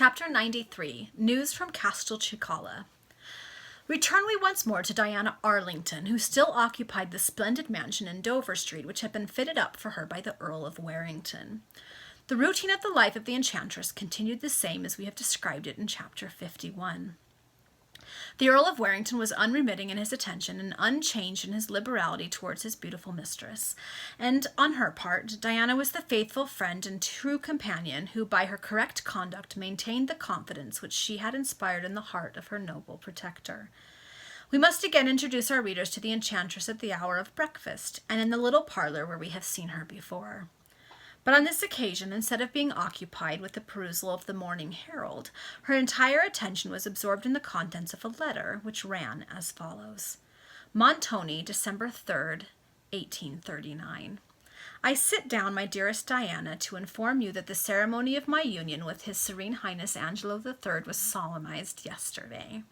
Chapter 93, News from Castelcicala. Return we once more to Diana Arlington, who still occupied the splendid mansion in Dover Street which had been fitted up for her by the Earl of Warrington. The routine of the life of the enchantress continued the same as we have described it in Chapter 51. The Earl of Warrington was unremitting in his attention and unchanged in his liberality towards his beautiful mistress, and, on her part, Diana was the faithful friend and true companion who, by her correct conduct, maintained the confidence which she had inspired in the heart of her noble protector. We must again introduce our readers to the enchantress at the hour of breakfast, and in the little parlor where we have seen her before. But on this occasion, instead of being occupied with the perusal of the Morning Herald, her entire attention was absorbed in the contents of a letter, which ran as follows. Montoni, December 3rd, 1839. I sit down, my dearest Diana, to inform you that the ceremony of my union with His Serene Highness Angelo III was solemnized yesterday.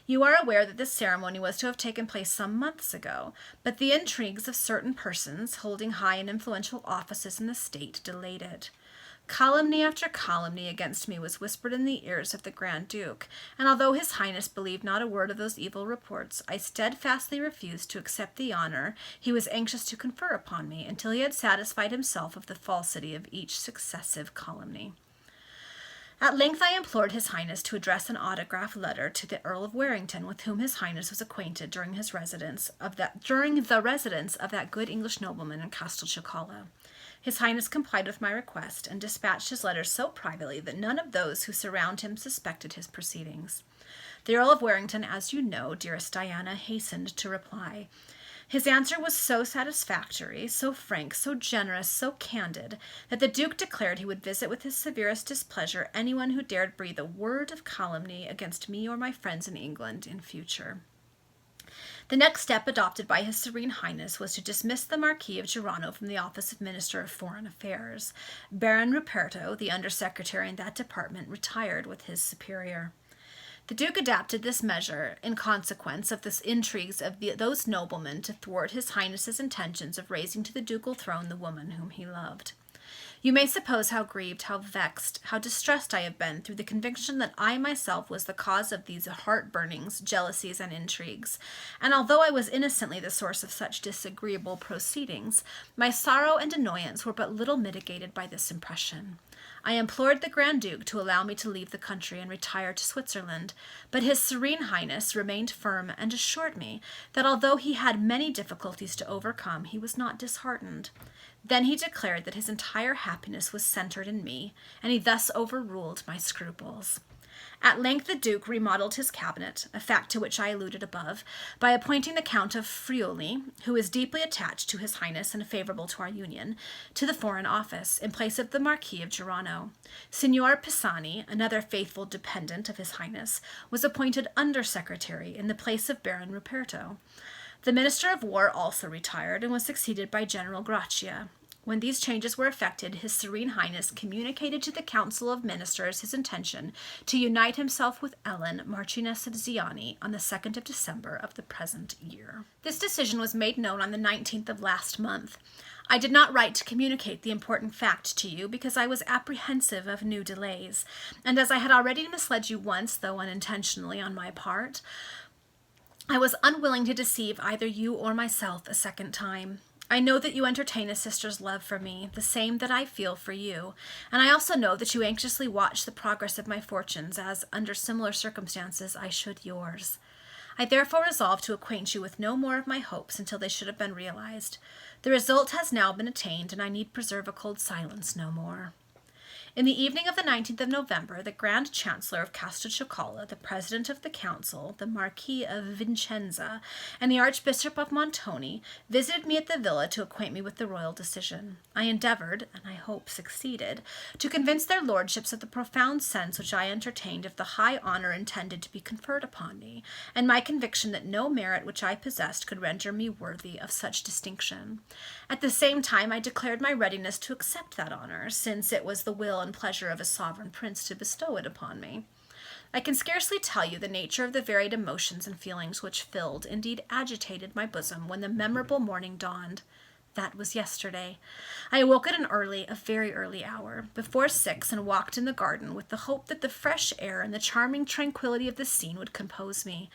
You are aware that this ceremony was to have taken place some months ago, but the intrigues of certain persons holding high and influential offices in the state delayed it. Calumny after calumny against me was whispered in the ears of the Grand Duke, and although His Highness believed not a word of those evil reports, I steadfastly refused to accept the honor he was anxious to confer upon me until he had satisfied himself of the falsity of each successive calumny. At length I implored His Highness to address an autograph letter to the Earl of Warrington, with whom His Highness was acquainted during the residence of that good English nobleman in Castelcicala. His Highness complied with my request, and dispatched his letter so privately that none of those who surround him suspected his proceedings. The Earl of Warrington, as you know, dearest Diana, hastened to reply. His answer was so satisfactory, so frank, so generous, so candid, that the Duke declared he would visit with his severest displeasure anyone who dared breathe a word of calumny against me or my friends in England in future. The next step adopted by His Serene Highness was to dismiss the Marquis of Girano from the office of Minister of Foreign Affairs. Baron Ruperto, the Undersecretary in that department, retired with his superior. The Duke adopted this measure in consequence of the intrigues of those noblemen to thwart His Highness's intentions of raising to the ducal throne the woman whom he loved. You may suppose how grieved, how vexed, how distressed I have been through the conviction that I myself was the cause of these heart-burnings, jealousies, and intrigues, and although I was innocently the source of such disagreeable proceedings, my sorrow and annoyance were but little mitigated by this impression. I implored the Grand Duke to allow me to leave the country and retire to Switzerland, but His Serene Highness remained firm and assured me that although he had many difficulties to overcome, he was not disheartened. Then he declared that his entire happiness was centered in me, and he thus overruled my scruples. At length the Duke remodeled his cabinet, a fact to which I alluded above, by appointing the Count of Friuli, who is deeply attached to His Highness and favorable to our union, to the Foreign Office, in place of the Marquis of Girano. Signor Pisani, another faithful dependent of His Highness, was appointed Under-Secretary in the place of Baron Ruperto. The Minister of War also retired, and was succeeded by General Grachia. When these changes were effected, His Serene Highness communicated to the Council of Ministers his intention to unite himself with Ellen, Marchioness of Ziani, on the 2nd of December of the present year. This decision was made known on the 19th of last month. I did not write to communicate the important fact to you because I was apprehensive of new delays, and as I had already misled you once, though unintentionally on my part, I was unwilling to deceive either you or myself a second time. I know that you entertain a sister's love for me, the same that I feel for you, and I also know that you anxiously watch the progress of my fortunes, as, under similar circumstances, I should yours. I therefore resolved to acquaint you with no more of my hopes until they should have been realized. The result has now been attained, and I need preserve a cold silence no more. In the evening of the 19th of November, the Grand Chancellor of Castelcicala, the President of the Council, the Marquis of Vicenza, and the Archbishop of Montoni visited me at the villa to acquaint me with the royal decision. I endeavored, and I hope succeeded, to convince their lordships of the profound sense which I entertained of the high honor intended to be conferred upon me, and my conviction that no merit which I possessed could render me worthy of such distinction. At the same time, I declared my readiness to accept that honor, since it was the will and pleasure of a sovereign prince to bestow it upon me. I can scarcely tell you the nature of the varied emotions and feelings which filled, indeed agitated, my bosom when the memorable morning dawned. That was yesterday. I awoke at a very early hour, before 6, and walked in the garden with the hope that the fresh air and the charming tranquillity of the scene would compose me.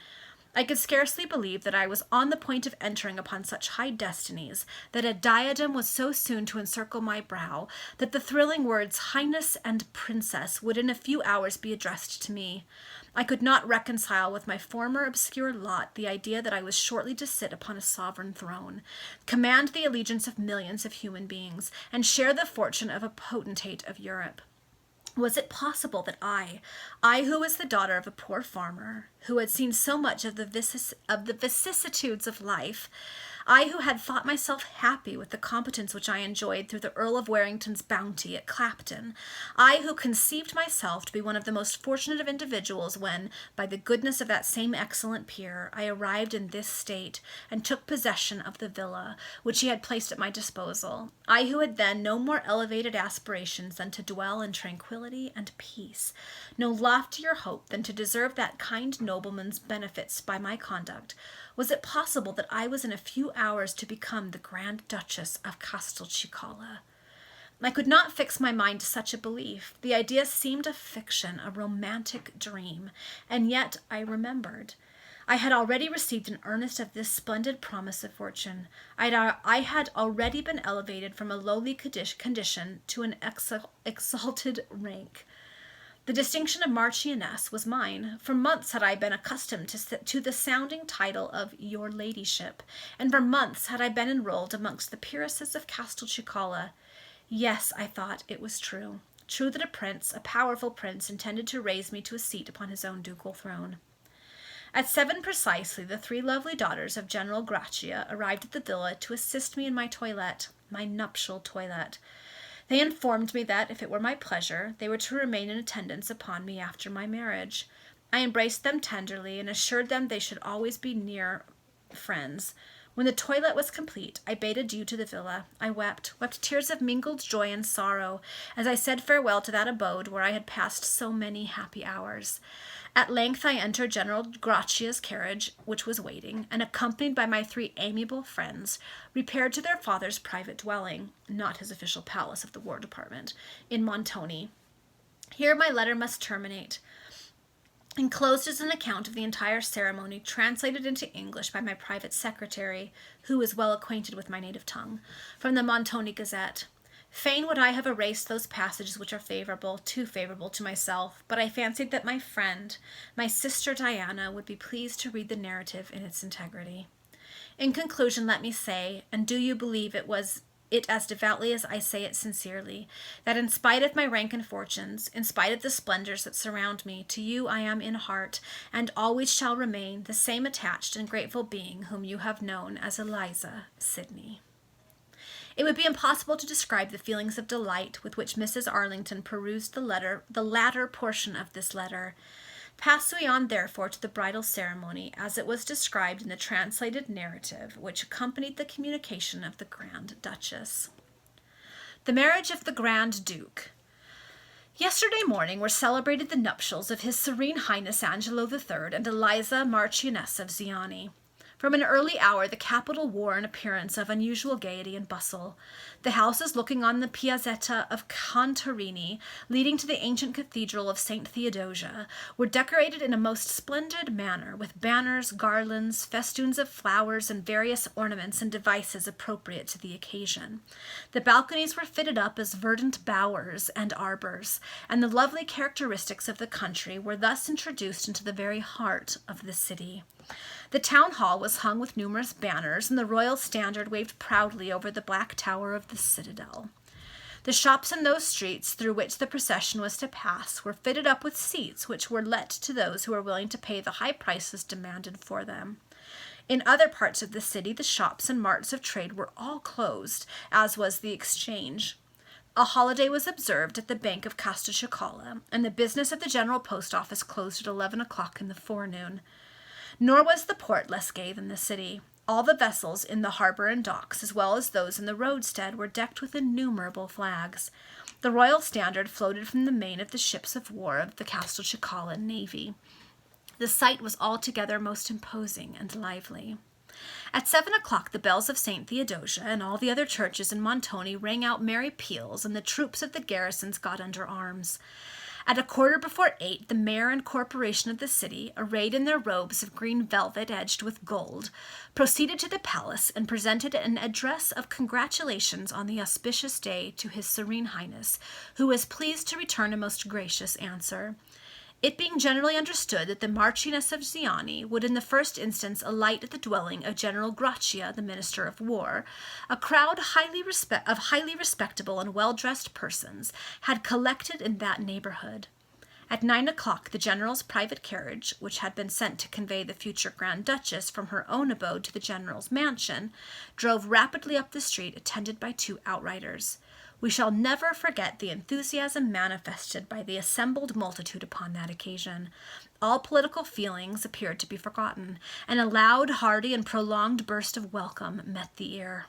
I could scarcely believe that I was on the point of entering upon such high destinies, that a diadem was so soon to encircle my brow, that the thrilling words Highness and Princess would in a few hours be addressed to me. I could not reconcile with my former obscure lot the idea that I was shortly to sit upon a sovereign throne, command the allegiance of millions of human beings, and share the fortune of a potentate of Europe. Was it possible that I who was the daughter of a poor farmer, who had seen so much of the vicissitudes of life, I who had thought myself happy with the competence which I enjoyed through the Earl of Warrington's bounty at Clapton, I who conceived myself to be one of the most fortunate of individuals when, by the goodness of that same excellent peer, I arrived in this state, and took possession of the villa which he had placed at my disposal, I who had then no more elevated aspirations than to dwell in tranquillity and peace, no loftier hope than to deserve that kind nobleman's benefits by my conduct, was it possible that I was in a few hours to become the Grand Duchess of Castelcicala? I could not fix my mind to such a belief. The idea seemed a fiction, a romantic dream, and yet I remembered. I had already received an earnest of this splendid promise of fortune. I had already been elevated from a lowly condition to an exalted rank. The distinction of Marchioness was mine. For months had I been accustomed to the sounding title of Your Ladyship, and for months had I been enrolled amongst the peeresses of Castelcicala. Yes, I thought, it was true. True that a powerful prince, intended to raise me to a seat upon his own ducal throne. At 7 precisely, the 3 lovely daughters of General Grachia arrived at the villa to assist me in my toilette, my nuptial toilette. They informed me that, if it were my pleasure, they were to remain in attendance upon me after my marriage. I embraced them tenderly, and assured them they should always be near friends. When the toilette was complete, I bade adieu to the villa. I wept tears of mingled joy and sorrow, as I said farewell to that abode where I had passed so many happy hours. At length I entered General Gracia's carriage, which was waiting, and, accompanied by my 3 amiable friends, repaired to their father's private dwelling, not his official palace of the War Department, in Montoni. Here my letter must terminate. Enclosed is an account of the entire ceremony, translated into English by my private secretary, who is well acquainted with my native tongue, from the Montoni Gazette. Fain would I have erased those passages which are too favorable to myself, but I fancied that my friend, my sister Diana, would be pleased to read the narrative in its integrity. In conclusion, let me say, and do you believe it as devoutly as I say it sincerely, that in spite of my rank and fortunes, in spite of the splendors that surround me, to you I am in heart, and always shall remain, the same attached and grateful being whom you have known as Eliza Sidney. It would be impossible to describe the feelings of delight with which Mrs. Arlington perused the latter portion of this letter. Pass we on, therefore, to the bridal ceremony, as it was described in the translated narrative which accompanied the communication of the Grand Duchess. The marriage of the Grand Duke. Yesterday morning were celebrated the nuptials of His Serene Highness Angelo III and Eliza, Marchioness of Ziani. From an early hour the capital wore an appearance of unusual gaiety and bustle. The houses looking on the Piazzetta of Contarini, leading to the ancient cathedral of St. Theodosia, were decorated in a most splendid manner, with banners, garlands, festoons of flowers, and various ornaments and devices appropriate to the occasion. The balconies were fitted up as verdant bowers and arbors, and the lovely characteristics of the country were thus introduced into the very heart of the city. The town hall was hung with numerous banners, and the royal standard waved proudly over the black tower of the citadel. The shops in those streets through which the procession was to pass were fitted up with seats which were let to those who were willing to pay the high prices demanded for them. In other parts of the city the shops and marts of trade were all closed, as was the exchange. A holiday was observed at the Bank of Castelcicala, and the business of the General Post Office closed at 11 o'clock in the forenoon. Nor was the port less gay than the city. All the vessels in the harbor and docks, as well as those in the roadstead, were decked with innumerable flags. The royal standard floated from the main of the ships of war of the Castelcicalan navy. The sight was altogether most imposing and lively. At 7 o'clock, the bells of St. Theodosia and all the other churches in Montoni rang out merry peals, and the troops of the garrisons got under arms. At 8:15, the mayor and corporation of the city, arrayed in their robes of green velvet edged with gold, proceeded to the palace and presented an address of congratulations on the auspicious day to His Serene Highness, who was pleased to return a most gracious answer. It being generally understood that the Marchioness of Ziani would in the first instance alight at the dwelling of General Grachia, the Minister of War, a crowd of highly respectable and well-dressed persons had collected in that neighborhood. At 9 o'clock, the general's private carriage, which had been sent to convey the future Grand Duchess from her own abode to the general's mansion, drove rapidly up the street attended by 2 outriders. We shall never forget the enthusiasm manifested by the assembled multitude upon that occasion. All political feelings appeared to be forgotten, and a loud, hearty, and prolonged burst of welcome met the ear.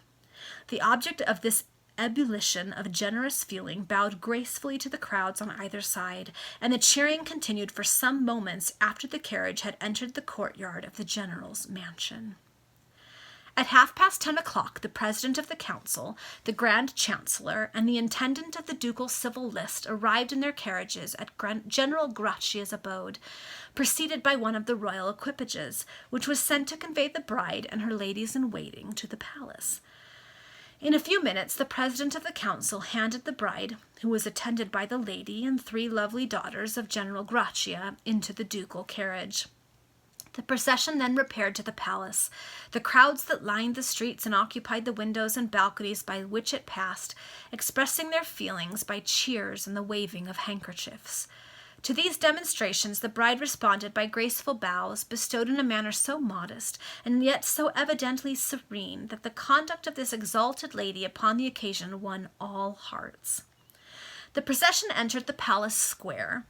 The object of this ebullition of generous feeling bowed gracefully to the crowds on either side, and the cheering continued for some moments after the carriage had entered the courtyard of the general's mansion. At 10:30, the president of the council, the grand chancellor, and the intendant of the ducal civil list arrived in their carriages at General Gratia's abode, preceded by one of the royal equipages, which was sent to convey the bride and her ladies-in-waiting to the palace. In a few minutes, the president of the council handed the bride, who was attended by the lady and 3 lovely daughters of General Grachia, into the ducal carriage. The procession then repaired to the palace. The crowds that lined the streets and occupied the windows and balconies by which it passed, expressing their feelings by cheers and the waving of handkerchiefs. To these demonstrations the bride responded by graceful bows, bestowed in a manner so modest, and yet so evidently serene, that the conduct of this exalted lady upon the occasion won all hearts. The procession entered the palace square,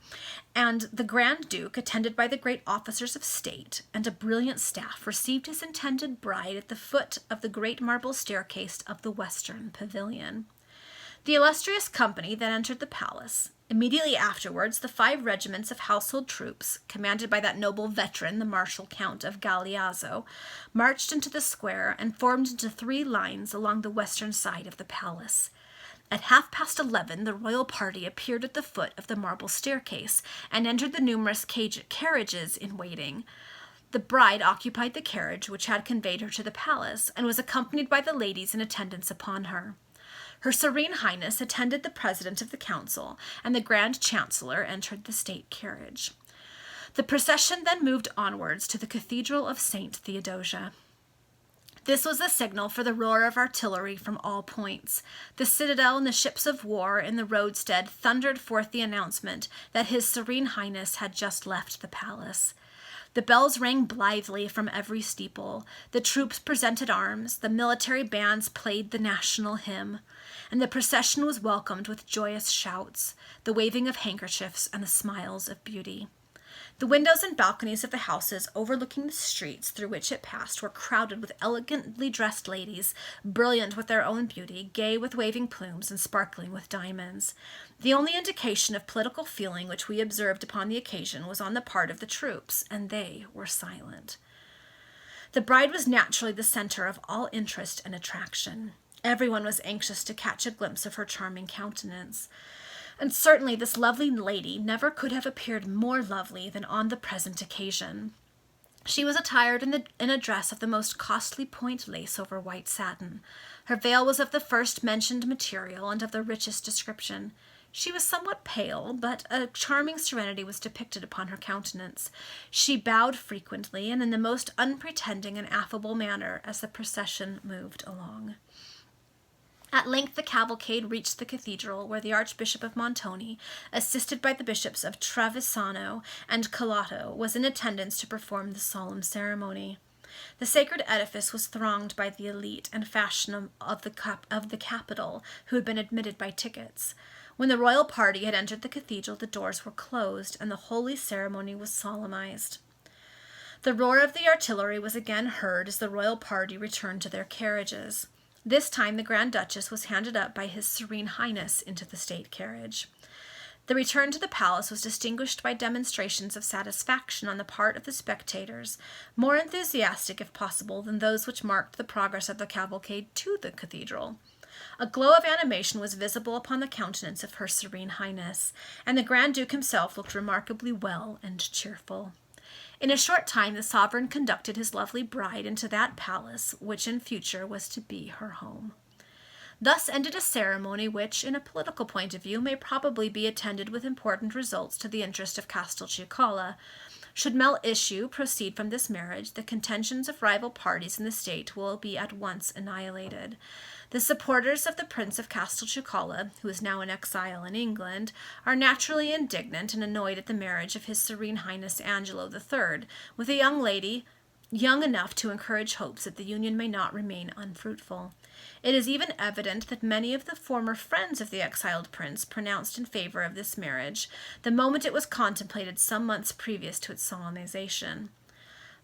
and the Grand Duke, attended by the great officers of state and a brilliant staff, received his intended bride at the foot of the great marble staircase of the western pavilion. The illustrious company then entered the palace. Immediately afterwards, the 5 regiments of household troops, commanded by that noble veteran, the Marshal Count of Galeazzo, marched into the square and formed into 3 lines along the western side of the palace. At 11:30, the royal party appeared at the foot of the marble staircase and entered the numerous carriages in waiting. The bride occupied the carriage which had conveyed her to the palace, and was accompanied by the ladies in attendance upon her. Her Serene Highness attended the president of the council, and the grand chancellor entered the state carriage. The procession then moved onwards to the Cathedral of St. Theodosia. This was the signal for the roar of artillery from all points. The citadel and the ships of war in the roadstead thundered forth the announcement that His Serene Highness had just left the palace. The bells rang blithely from every steeple, the troops presented arms, the military bands played the national hymn, and the procession was welcomed with joyous shouts, the waving of handkerchiefs, and the smiles of beauty. The windows and balconies of the houses overlooking the streets through which it passed were crowded with elegantly dressed ladies, brilliant with their own beauty, gay with waving plumes, and sparkling with diamonds. The only indication of political feeling which we observed upon the occasion was on the part of the troops, and they were silent. The bride was naturally the center of all interest and attraction. Everyone was anxious to catch a glimpse of her charming countenance. And certainly this lovely lady never could have appeared more lovely than on the present occasion. She was attired in a dress of the most costly point lace over white satin. Her veil was of the first mentioned material and of the richest description. She was somewhat pale, but a charming serenity was depicted upon her countenance. She bowed frequently and in the most unpretending and affable manner as the procession moved along. At length the cavalcade reached the cathedral, where the Archbishop of Montoni, assisted by the bishops of Trevisano and Calato, was in attendance to perform the solemn ceremony. The sacred edifice was thronged by the elite and fashion of the capital, who had been admitted by tickets. When the royal party had entered the cathedral, the doors were closed, and the holy ceremony was solemnized. The roar of the artillery was again heard as the royal party returned to their carriages. This time the Grand Duchess was handed up by His Serene Highness into the state carriage. The return to the palace was distinguished by demonstrations of satisfaction on the part of the spectators, more enthusiastic, if possible, than those which marked the progress of the cavalcade to the cathedral. A glow of animation was visible upon the countenance of Her Serene Highness, and the Grand Duke himself looked remarkably well and cheerful. In a short time the sovereign conducted his lovely bride into that palace which in future was to be her home. Thus ended a ceremony which, in a political point of view, may probably be attended with important results to the interest of Castelcicala. Should male issue proceed from this marriage, the contentions of rival parties in the state will be at once annihilated. The supporters of the Prince of Castelcicala, who is now in exile in England, are naturally indignant and annoyed at the marriage of His Serene Highness Angelo III with a young lady young enough to encourage hopes that the union may not remain unfruitful. It is even evident that many of the former friends of the exiled prince pronounced in favor of this marriage the moment it was contemplated some months previous to its solemnization.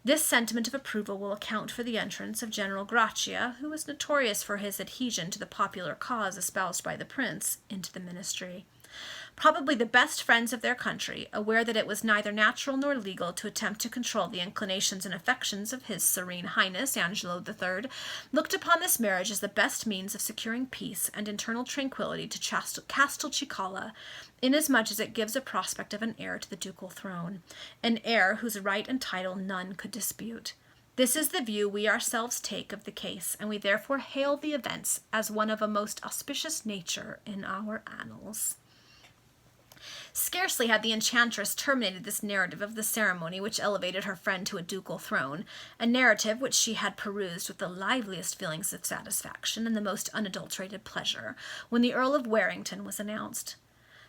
This sentiment of approval will account for the entrance of General Grachia, who was notorious for his adhesion to the popular cause espoused by the prince, into the ministry. Probably the best friends of their country, aware that it was neither natural nor legal to attempt to control the inclinations and affections of His Serene Highness Angelo III, looked upon this marriage as the best means of securing peace and internal tranquillity to Castelcicala, inasmuch as it gives a prospect of an heir to the ducal throne, an heir whose right and title none could dispute. This is the view we ourselves take of the case, and we therefore hail the events as one of a most auspicious nature in our annals. Scarcely had the enchantress terminated this narrative of the ceremony which elevated her friend to a ducal throne, a narrative which she had perused with the liveliest feelings of satisfaction and the most unadulterated pleasure, when the Earl of Warrington was announced.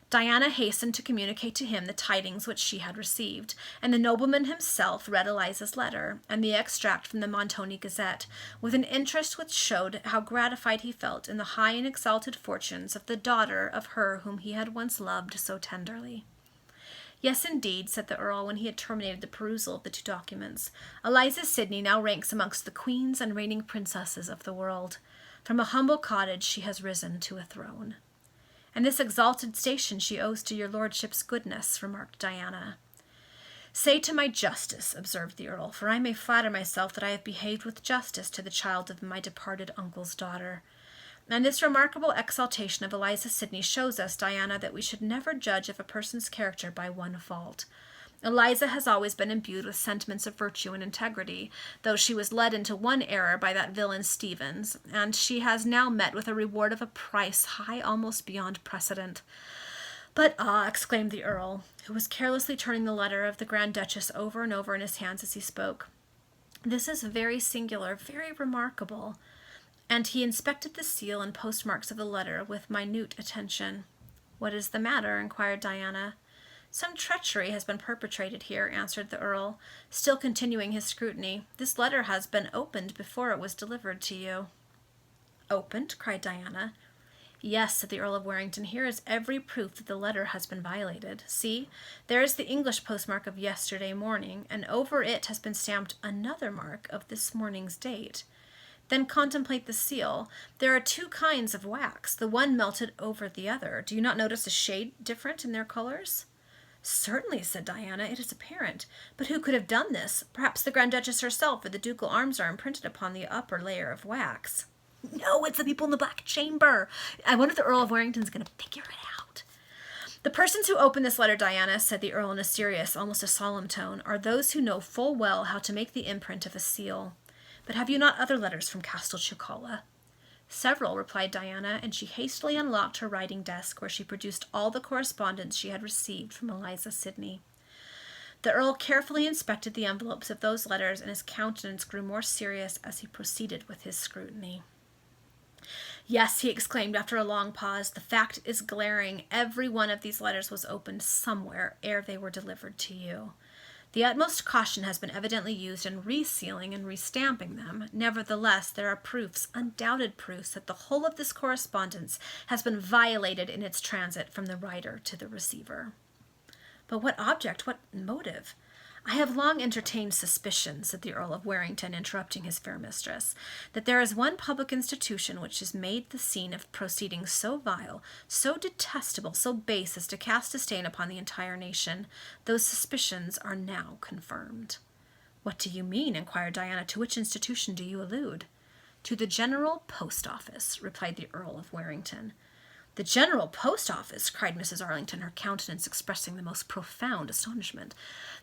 Diana hastened to communicate to him the tidings which she had received, and the nobleman himself read Eliza's letter, and the extract from the Montoni Gazette, with an interest which showed how gratified he felt in the high and exalted fortunes of the daughter of her whom he had once loved so tenderly. "Yes, indeed," said the Earl, when he had terminated the perusal of the two documents. "Eliza Sidney now ranks amongst the queens and reigning princesses of the world. From a humble cottage she has risen to a throne." "And this exalted station she owes to your lordship's goodness," remarked Diana. "Say to my justice," observed the Earl, "for I may flatter myself that I have behaved with justice to the child of my departed uncle's daughter. And this remarkable exaltation of Eliza Sidney shows us, Diana, that we should never judge of a person's character by one fault. Eliza has always been imbued with sentiments of virtue and integrity, though she was led into one error by that villain Stevens, and she has now met with a reward of a price high almost beyond precedent. But exclaimed the Earl, who was carelessly turning the letter of the Grand Duchess over and over in his hands as he spoke, "this is very singular, very remarkable." And he inspected the seal and postmarks of the letter with minute attention. "What is the matter?" inquired Diana. "Some treachery has been perpetrated here," answered the Earl, still continuing his scrutiny. "This letter has been opened before it was delivered to you." "Opened?" cried Diana. "Yes," said the Earl of Warrington. "Here is every proof that the letter has been violated. See, there is the English postmark of yesterday morning, and over it has been stamped another mark of this morning's date. Then contemplate the seal. There are two kinds of wax, the one melted over the other. Do you not notice a shade different in their colors?" "Certainly," said Diana, "it is apparent. But who could have done this? Perhaps the Grand Duchess herself, for the ducal arms are imprinted upon the upper layer of wax." "No, it's the people in the Black Chamber. I wonder if the Earl of Warrington's going to figure it out." "The persons who open this letter, Diana," said the Earl in a serious, almost a solemn tone, "are those who know full well how to make the imprint of a seal. But have you not other letters from Castelcicala?" "Several," replied Diana, and she hastily unlocked her writing desk, where she produced all the correspondence she had received from Eliza Sidney. The Earl carefully inspected the envelopes of those letters, and his countenance grew more serious as he proceeded with his scrutiny. "Yes," he exclaimed after a long pause, "the fact is glaring. Every one of these letters was opened somewhere ere they were delivered to you. The utmost caution has been evidently used in resealing and restamping them. Nevertheless, there are proofs, undoubted proofs, that the whole of this correspondence has been violated in its transit from the writer to the receiver." "But what object, what motive?" I have long entertained suspicion, said the Earl of Warrington, interrupting his fair mistress, that there is one public institution which is made the scene of proceedings so vile, so detestable, so base as to cast a stain upon the entire nation. Those suspicions are now confirmed. What do you mean? Inquired Diana. To which institution do you allude? To the General Post Office, replied the Earl of Warrington. The General Post Office, cried Mrs. Arlington, her countenance expressing the most profound astonishment.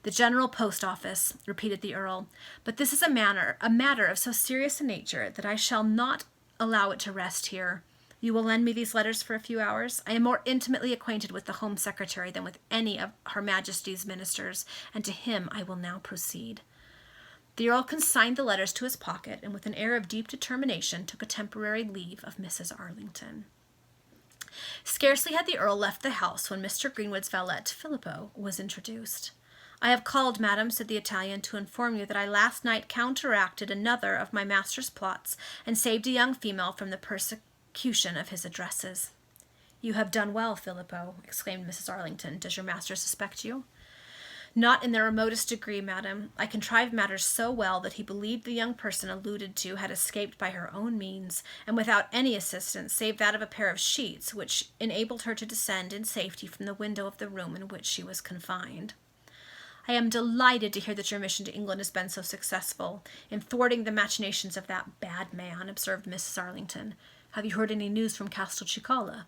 The General Post Office, repeated the Earl. But this is a matter of so serious a nature that I shall not allow it to rest here. You will lend me these letters for a few hours? I am more intimately acquainted with the Home Secretary than with any of Her Majesty's ministers, and to him I will now proceed. The Earl consigned the letters to his pocket, and with an air of deep determination took a temporary leave of Mrs. Arlington. Scarcely had the Earl left the house when Mr. Greenwood's valet, Filippo, was introduced. I have called, madam, said the Italian, to inform you that I last night counteracted another of my master's plots, and saved a young female from the persecution of his addresses. You have done well, Filippo, exclaimed Mrs. Arlington. Does your master suspect you? Not in the remotest degree, madam. I contrived matters so well that he believed the young person alluded to had escaped by her own means, and without any assistance save that of a pair of sheets, which enabled her to descend in safety from the window of the room in which she was confined. I am delighted to hear that your mission to England has been so successful in thwarting the machinations of that bad man, observed Mrs. Arlington. Have you heard any news from Castelcicala?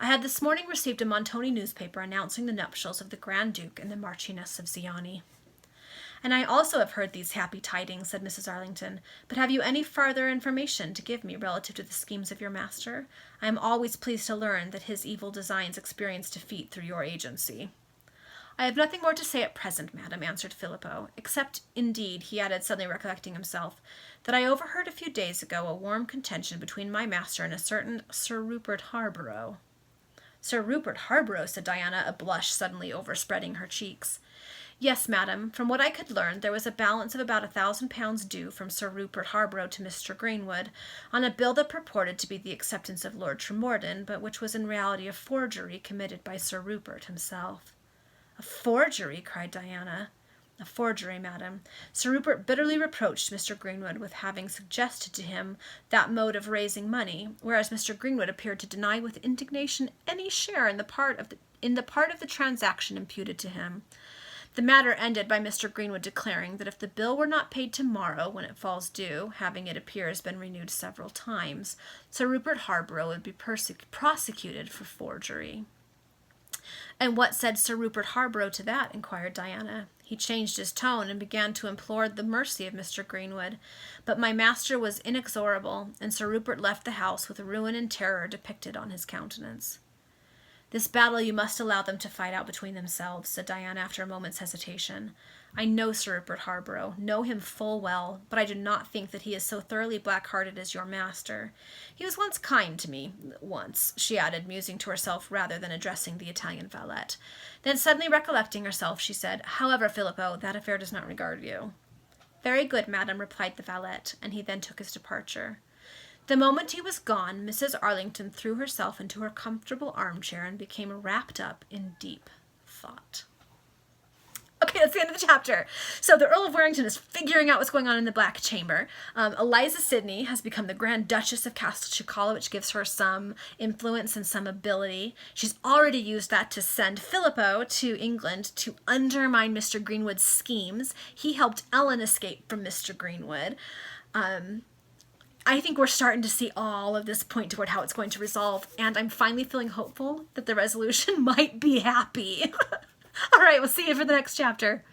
I had this morning received a Montoni newspaper announcing the nuptials of the Grand Duke and the Marchioness of Ziani. And I also have heard these happy tidings, said Mrs. Arlington. But have you any farther information to give me relative to the schemes of your master? I am always pleased to learn that his evil designs experience defeat through your agency. I have nothing more to say at present, madam, answered Filippo, except, indeed, he added, suddenly recollecting himself, that I overheard a few days ago a warm contention between my master and a certain Sir Rupert Harborough. Sir Rupert Harborough, said Diana, a blush suddenly overspreading her cheeks. Yes, madam. From what I could learn, there was a balance of about £1,000 due from Sir Rupert Harborough to Mr. Greenwood, on a bill that purported to be the acceptance of Lord Tremorden, but which was in reality a forgery committed by Sir Rupert himself. A forgery, cried Diana. A forgery, madam. Sir Rupert bitterly reproached Mr. Greenwood with having suggested to him that mode of raising money, whereas Mr. Greenwood appeared to deny with indignation any share in the part of the transaction imputed to him. The matter ended by Mr. Greenwood declaring that if the bill were not paid tomorrow when it falls due, having, it appears, been renewed several times, Sir Rupert Harborough would be prosecuted for forgery. And what said Sir Rupert Harborough to that? Inquired Diana. He changed his tone and began to implore the mercy of Mr. Greenwood. But my master was inexorable, and Sir Rupert left the house with ruin and terror depicted on his countenance. This battle you must allow them to fight out between themselves, said Diana after a moment's hesitation. I know Sir Rupert Harborough, know him full well, but I do not think that he is so thoroughly black-hearted as your master. He was once kind to me, she added, musing to herself rather than addressing the Italian valet. Then suddenly recollecting herself, she said, However, Filippo, that affair does not regard you. Very good, madam, replied the valet, and he then took his departure. The moment he was gone, Mrs. Arlington threw herself into her comfortable armchair and became wrapped up in deep thought. Okay, that's the end of the chapter. So the Earl of Warrington is figuring out what's going on in the Black Chamber. Eliza Sidney has become the Grand Duchess of Castelcicala, which gives her some influence and some ability. She's already used that to send Filippo to England to undermine Mr. Greenwood's schemes. He helped Ellen escape from Mr. Greenwood. I think we're starting to see all of this point toward how it's going to resolve, and I'm finally feeling hopeful that the resolution might be happy. All right, we'll see you for the next chapter.